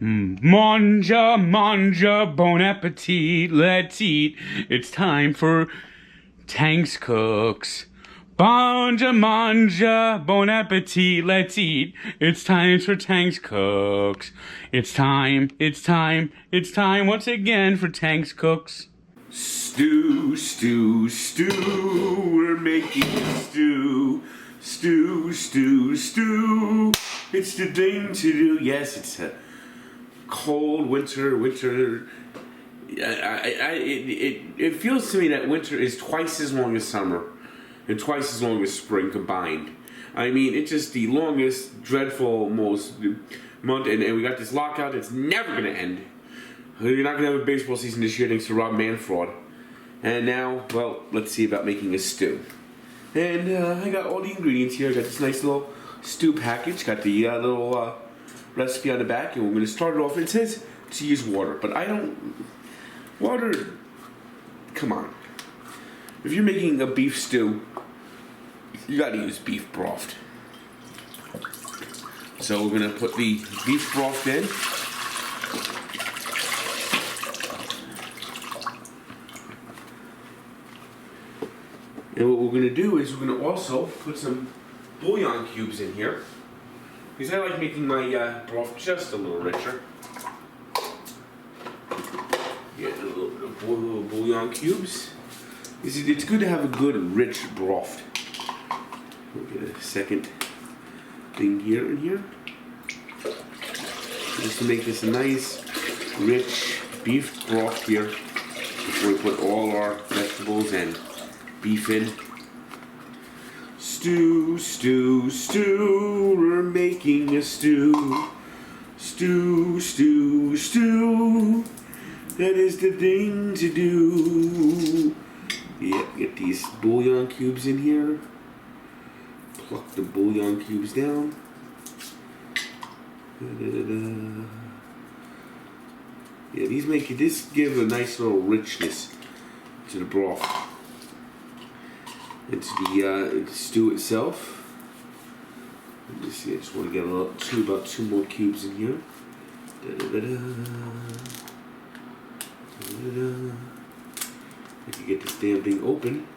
Manja, manja, bon appetit, let's eat. It's time for Tank's Cooks. Manja, manja, bon appetit, let's eat. It's time for Tank's Cooks. It's time once again for Tank's Cooks. Stew, stew, stew, we're making a stew. Stew, stew, stew, it's the thing to do. Yes, it's a cold winter. It feels to me that winter is twice as long as summer and twice as long as spring combined. I mean, it's just the longest, dreadful, most month, and we got this lockout that's never going to end. You're not going to have a baseball season this year thanks to Rob Manfred. And now, well, let's see about making a stew. And I got all the ingredients here. I got this nice little stew package. Got the little recipe on the back, and we're going to start it off. It says to use water, but I don't. Water. Come on. If you're making a beef stew, you got to use beef broth. So we're going to put the beef broth in. And what we're going to do is we're going to also put some bouillon cubes in here, because I like making my broth just a little richer. Get a little bit of little bouillon cubes. It's good to have a good rich broth. We'll get a second thing here and here, just to make this a nice rich beef broth here before we put all our vegetables and beef in. Stew, stew, stew, we're making a stew. Stew, stew, stew, that is the thing to do. Yeah, get these bouillon cubes in here. Pluck the bouillon cubes down. Da-da-da-da. Yeah, this give a nice little richness to the broth. Into the stew itself. Let me see, I just want to get about two more cubes in here. Da-da-da-da. Da-da-da. I can get this damn thing open.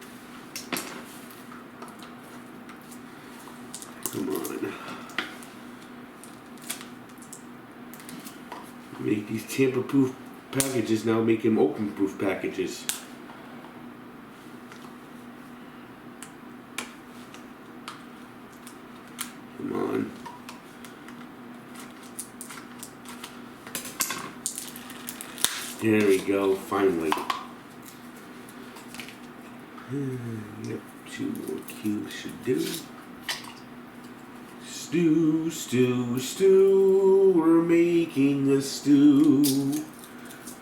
Come on. Make these tamper-proof packages now, make them open-proof packages. Come on. There we go, finally. Yep, 2 more cubes should do. Stew, stew, stew, we're making a stew.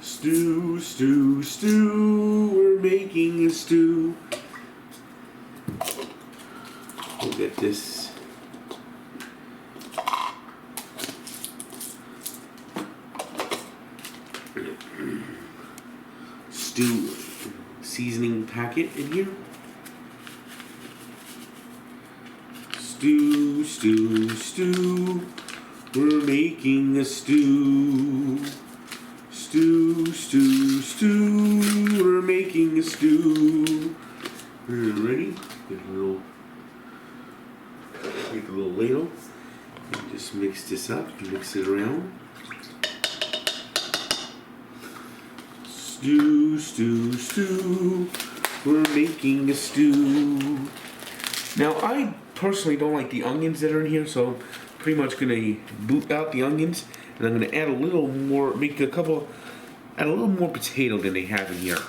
Stew, stew, stew, we're making a stew. We'll get this. Stew seasoning packet in here. Stew, stew, stew, we're making a stew. Stew, stew, stew, we're making a stew. Ready? Get a little ladle and just mix this up, mix it around. Stew, stew, stew, we're making a stew. Now, I personally don't like the onions that are in here, so I'm pretty much going to boot out the onions, and I'm going to add a little more, add a little more potato than they have in here.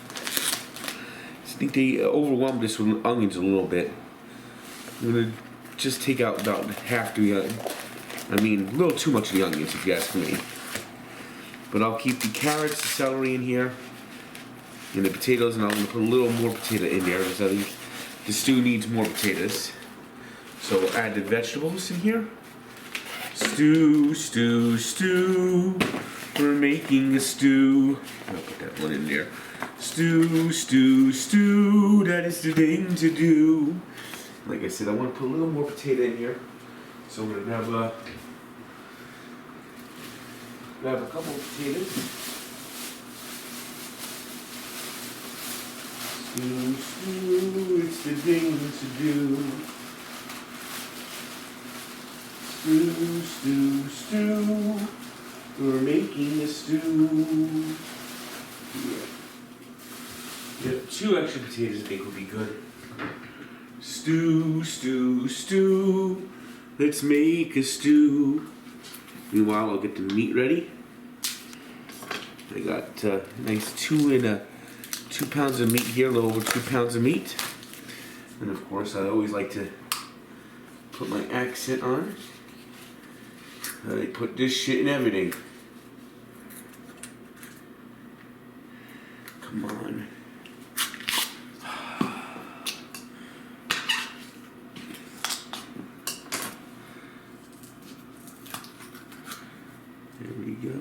I think they overwhelmed this with onions a little bit. I'm going to just take out about half the a little too much of the onions, if you ask me. But I'll keep the carrots, the celery in here, and the potatoes, and I'm going to put a little more potato in there because I think the stew needs more potatoes. So we'll add the vegetables in here. Stew, stew, stew, we're making a stew. I'll put that one in there. Stew, stew, stew, that is the thing to do. Like I said, I want to put a little more potato in here. So I'm going to have grab a couple of potatoes. Stew, stew, it's the thing to do. Stew, stew, stew, we're making a stew. Yeah, 2 extra potatoes I think would be good. Stew, stew, stew, let's make a stew. Meanwhile, I'll get the meat ready. I got nice 2 pounds of meat here, a little over 2 pounds of meat. And of course, I always like to put my accent on. I put this shit in everything. Come on. There we go.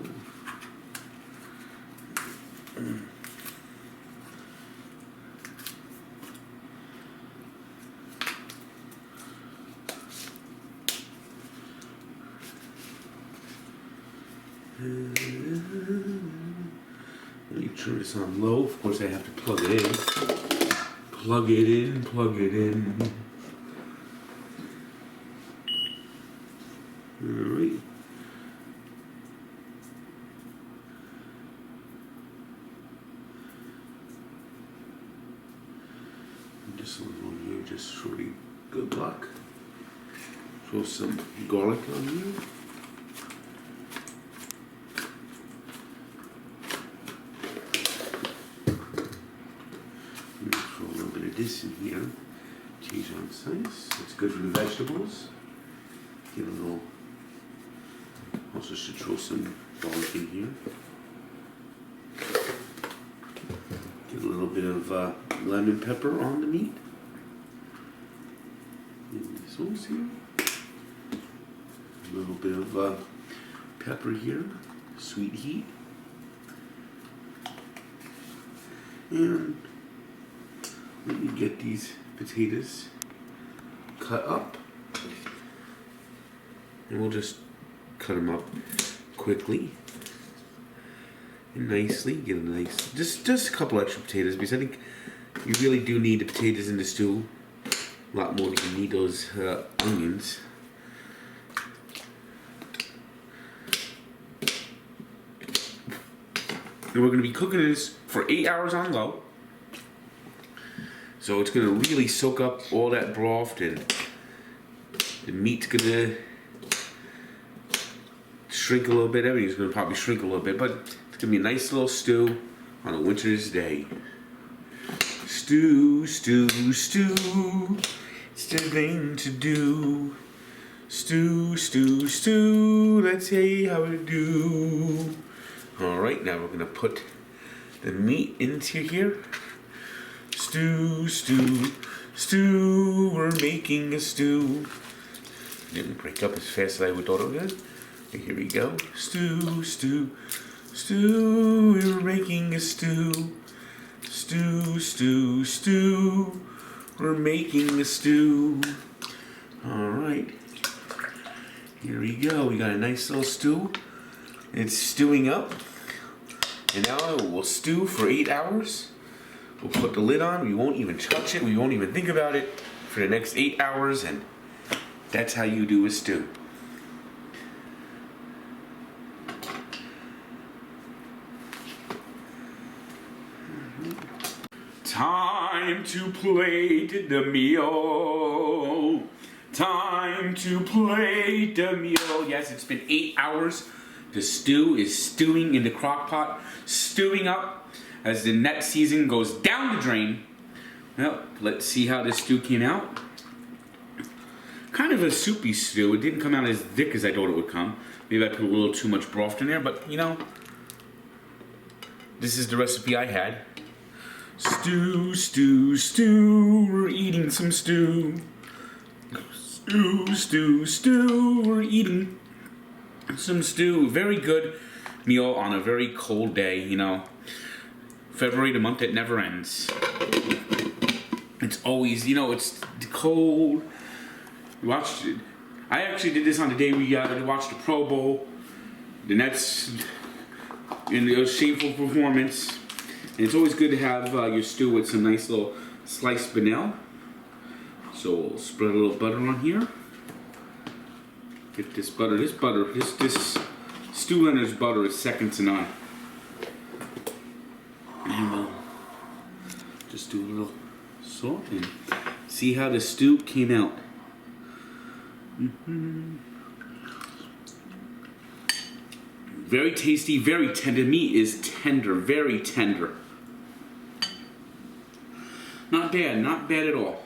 Let me turn this on low. Of course, I have to plug it in. Plug it in, plug it in. Alright. This one here, just really good luck. Throw some garlic on here. Throw a little bit of this in here. Dijon slice. It's good for the vegetables. Get a little. Also should throw some garlic in here. Get a little bit of lemon pepper on the meat. And this one's here. A little bit of pepper here. Sweet heat. And let me get these potatoes cut up. And we'll just cut them up quickly and nicely. Get a nice, just a couple extra potatoes, because I think you really do need the potatoes in the stew a lot more than you need those onions. And we're going to be cooking this for 8 hours on low. So it's going to really soak up all that broth, and the meat's going to shrink a little bit. Everything's going to probably shrink a little bit, but it's going to be a nice little stew on a winter's day. Stew, stew, stew, it's the thing to do. Stew, stew, stew, let's see how we do. Alright, now we're going to put the meat into here. Stew, stew, stew, we're making a stew. Didn't break up as fast as I would thought it would. Here we go. Stew, stew, stew, we're making a stew. Stew, stew, stew, we're making a stew. Alright. Here we go. We got a nice little stew. It's stewing up. And now we'll stew for 8 hours. We'll put the lid on. We won't even touch it. We won't even think about it for the next 8 hours. And that's how you do a stew. Time to plate the meal. Time to plate the meal. Yes, it's been 8 hours. The stew is stewing in the crock pot, stewing up as the next season goes down the drain. Well, let's see how this stew came out. Kind of a soupy stew. It didn't come out as thick as I thought it would come. Maybe I put a little too much broth in there, but you know, this is the recipe I had. Stew, stew, stew, we're eating some stew. Stew, stew, stew, we're eating some stew. Very good meal on a very cold day, you know. February, the month that never ends. It's always, you know, it's cold. We watched it. I actually did this on the day we watched the Pro Bowl. And that's in a shameful performance. And it's always good to have your stew with some nice little sliced spinel. So we'll spread a little butter on here. Get this butter. This Stew Leonard's butter is second to none. And we'll just do a little salt and see how the stew came out. Very tasty, very tender. Meat is tender, very tender. Not bad at all.